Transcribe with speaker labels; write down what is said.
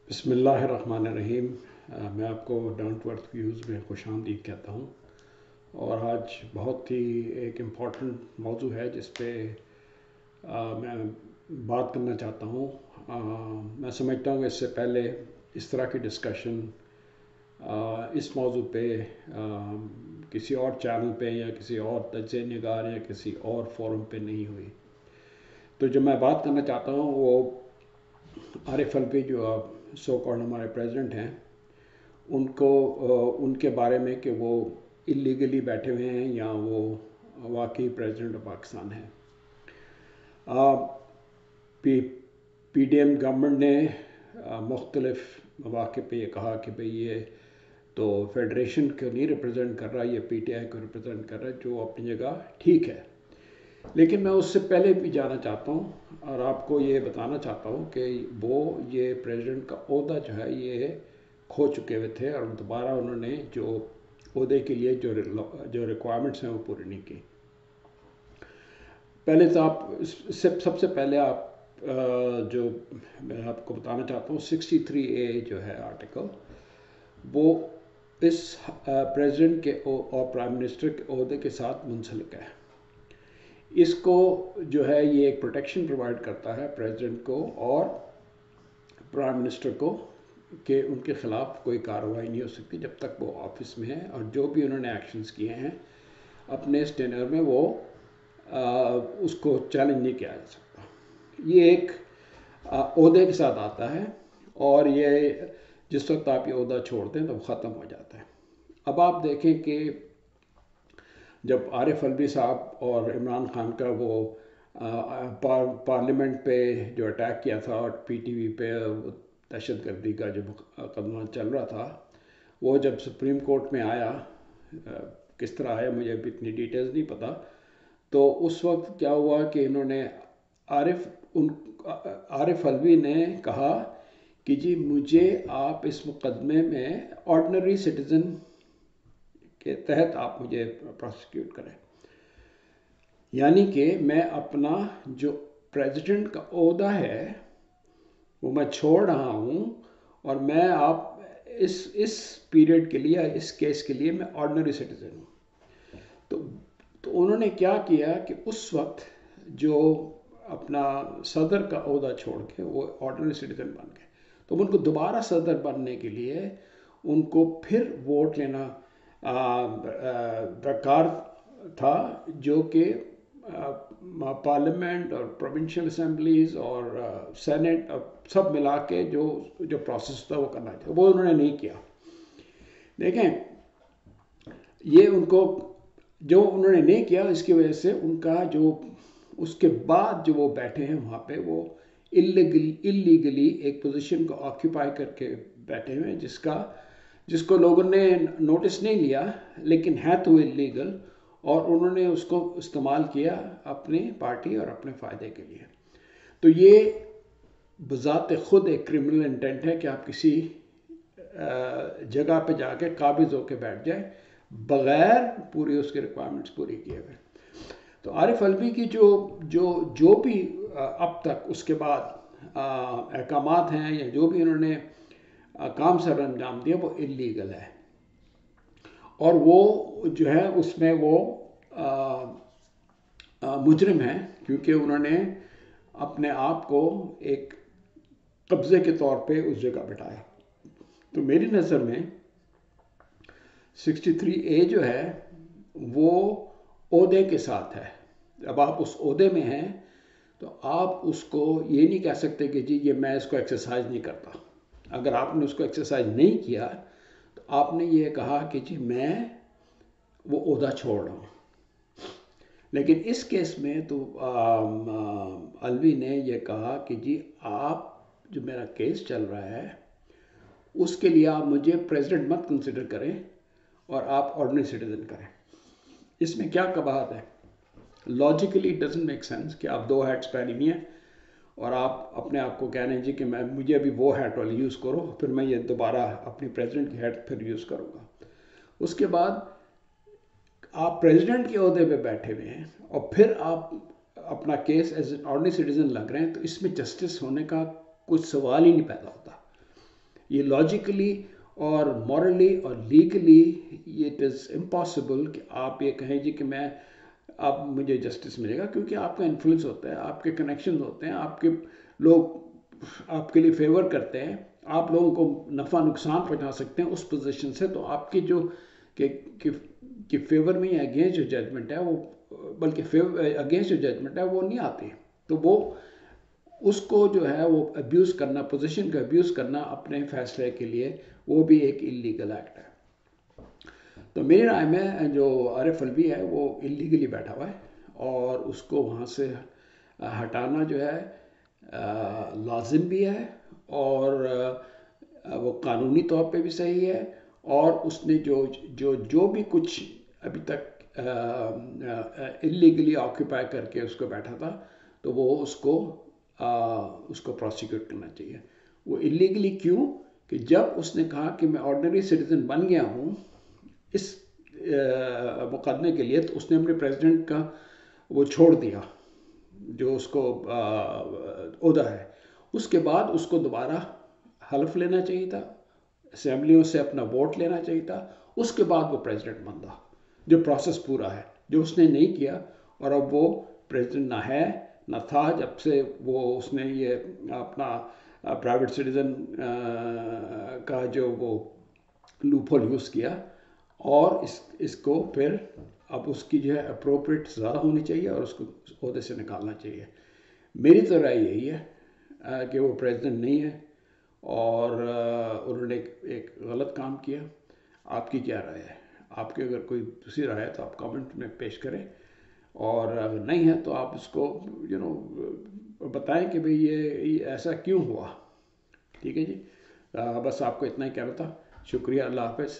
Speaker 1: बिस्मिल्लाहिर्रहमानिर्रहीम। मैं आपको डाउन टू अर्थ व्यूज़ में खुशामदीद कहता हूँ। और आज बहुत ही एक इम्पॉर्टेंट मौजू है जिस पे मैं बात करना चाहता हूँ। मैं समझता हूँ इससे पहले इस तरह की डिस्कशन इस मौजू पे किसी और चैनल पे या किसी और तज्ज़े निगार या किसी और फोरम पे नहीं हुई। तो जो मैं बात करना चाहता हूँ वो आरिफ अलवी जो सो कॉल्ड हमारे प्रेसिडेंट हैं उनको उनके बारे में कि वो इलीगली बैठे हुए हैं या वो वाकई प्रेसिडेंट ऑफ पाकिस्तान है। पीडीएम गवर्नमेंट ने मुख्तलिफ मौक़े पे ये कहा कि भाई ये तो फेडरेशन को नहीं रिप्रेजेंट कर रहा, ये पीटीआई को रिप्रेजेंट कर रहा है, जो अपनी जगह ठीक है। लेकिन मैं उससे पहले भी जाना चाहता हूँ और आपको ये बताना चाहता हूँ कि वो ये प्रेसिडेंट का ओहदा जो है ये खो चुके हुए थे और दोबारा उन्होंने जो ओहदे के लिए जो रिक्वायरमेंट्स हैं वो पूरी नहीं की। पहले तो आप सबसे पहले आप जो मैं आपको बताना चाहता हूँ 63A जो है आर्टिकल, वो इस प्रेसिडेंट के और प्राइम मिनिस्टर के ओहदे के साथ मुंसलिक है। इसको जो है ये एक प्रोटेक्शन प्रोवाइड करता है प्रेसिडेंट को और प्राइम मिनिस्टर को कि उनके ख़िलाफ़ कोई कार्रवाई नहीं हो सकती जब तक वो ऑफिस में है, और जो भी उन्होंने एक्शंस किए हैं अपने टेन्योर में वो उसको चैलेंज नहीं किया जा सकता। ये एक ओहदे के साथ आता है और ये जिस वक्त आप ये ओहदा छोड़ते हैं तो वो ख़त्म हो जाता है। अब आप देखें कि जब आरिफ अलवी साहब और इमरान खान का वो पार्लियामेंट पे जो अटैक किया था और पीटीवी पे दहशतगर्दी का जो मुकदमा चल रहा था, वो जब सुप्रीम कोर्ट में आया, किस तरह आया मुझे भी इतनी डिटेल्स नहीं पता, तो उस वक्त क्या हुआ कि इन्होंने आरिफ अलवी ने कहा कि जी मुझे आप इस मुकदमे में ऑर्डिनरी सिटीज़न के तहत आप मुझे प्रोसिक्यूट करें, यानी कि मैं अपना जो प्रेसिडेंट का ओहदा है वो मैं छोड़ रहा हूँ और मैं आप इस पीरियड के लिए, इस केस के लिए मैं ऑर्डिनरी सिटीज़न हूँ। तो उन्होंने क्या किया कि उस वक्त जो अपना सदर का ओहदा छोड़ के वो ऑर्डिनरी सिटीज़न बन गए, तो उनको दोबारा सदर बनने के लिए उनको फिर वोट लेना दरकार था, जो कि पार्लियामेंट और प्रोविंशियल असेंबलीज और सेनेट और सब मिला के जो प्रोसेस था वो करना चाहिए, वो उन्होंने नहीं किया। देखें, ये उनको जो उन्होंने नहीं किया इसकी वजह से उनका जो उसके बाद जो वो बैठे हैं वहाँ पे वो इलीगली एक पोजीशन को ऑक्यूपाई करके बैठे हुए हैं जिसको लोगों ने नोटिस नहीं लिया, लेकिन है तो इलीगल, और उन्होंने उसको इस्तेमाल किया अपनी पार्टी और अपने फ़ायदे के लिए। तो ये बज़ात ख़ुद एक क्रिमिनल इंटेंट है कि आप किसी जगह पे जाके काबिज़ होके बैठ जाए बग़ैर पूरी उसकी रिक्वायरमेंट्स पूरी किए हुए। तो आरिफ अलवी की जो भी अब तक उसके बाद अहकामात हैं या जो भी उन्होंने काम सर अंजाम दिया वो इलीगल है, और वो जो है उसमें वो मुजरिम है, क्योंकि उन्होंने अपने आप को एक कब्ज़े के तौर पे उस जगह बिठाया। तो मेरी नज़र में 63A जो है वो ओहदे के साथ है। जब आप उस ओहदे में हैं तो आप उसको ये नहीं कह सकते कि जी ये मैं इसको एक्सरसाइज नहीं करता। अगर आपने उसको एक्सरसाइज नहीं किया तो आपने ये कहा कि जी मैं वो ओहदा छोड़ रहा हूँ। लेकिन इस केस में तो अलवी ने ये कहा कि जी आप जो मेरा केस चल रहा है उसके लिए आप मुझे प्रेसिडेंट मत कंसिडर करें और आप ऑर्डिनरी सिटीज़न करें। इसमें क्या कबाहत है? Logically it doesn't make sense कि आप दो हैट्स पहनी हुई हैं और आप अपने आप को कह रहे हैं जी कि मुझे अभी वो हैट वाली यूज़ करो, फिर मैं ये दोबारा अपनी प्रेसिडेंट की हैट फिर यूज़ करूँगा। उसके बाद आप प्रेसिडेंट के ओहदे पे बैठे हुए हैं और फिर आप अपना case as an ordinary citizen लग रहे हैं, तो इसमें जस्टिस होने का कुछ सवाल ही नहीं पैदा होता। ये लॉजिकली और मॉरली और लीगली इट इज़ इम्पॉसिबल कि आप ये कहें जी कि मैं अब मुझे जस्टिस मिलेगा, क्योंकि आपका इन्फ्लुएंस होता है, आपके कनेक्शन होते हैं, आपके लोग आपके लिए फेवर करते हैं, आप लोगों को नफ़ा नुकसान पहुंचा सकते हैं उस पोजीशन से। तो आपकी जो कि फेवर में या अगेंस्ट जो जजमेंट है वो, बल्कि अगेंस्ट जो जजमेंट है वो नहीं आती। तो वो उसको जो है वो अब्यूज़ करना, पोजीशन का अब्यूज़ करना अपने फैसले के लिए, वो भी एक इलीगल एक्ट है। तो मेरी राय में जो आरिफ अलवी है वो इलीगली बैठा हुआ है, और उसको वहाँ से हटाना जो है लाजिम भी है, और वो कानूनी तौर पे भी सही है। और उसने जो भी कुछ अभी तक इलीगली ऑक्यूपाई करके उसको बैठा था, तो वो उसको प्रोसिक्यूट करना चाहिए। वो इलीगली क्यों? कि जब उसने कहा कि मैं ऑर्डिनरी सिटीजन बन गया हूँ इस मुकदमे के लिए, तो उसने अपने प्रेसिडेंट का वो छोड़ दिया जो उसको ओहदा है। उसके बाद उसको दोबारा हल्फ लेना चाहिए था, असेंबलियों से अपना वोट लेना चाहिए था, उसके बाद वो प्रेसिडेंट बनता, जो प्रोसेस पूरा है, जो उसने नहीं किया। और अब वो प्रेसिडेंट ना है ना था जब से वो उसने ये अपना प्राइवेट सिटीज़न का जो वो लूपहोल यूज़ किया, और इसको फिर अब उसकी जो है अप्रोप्रिएट सज़ा होनी चाहिए और उसको ओहदे से निकालना चाहिए। मेरी तो राय यही है कि वो प्रेसिडेंट नहीं है, और उन्होंने एक गलत काम किया। आपकी क्या राय है? आपकी अगर कोई दूसरी राय है तो आप कमेंट में पेश करें, और अगर नहीं है तो आप उसको बताएं कि भाई ये ऐसा क्यों हुआ। ठीक है जी, बस आपको इतना ही कहना था। शुक्रिया, अल्लाह हाफ़िज़।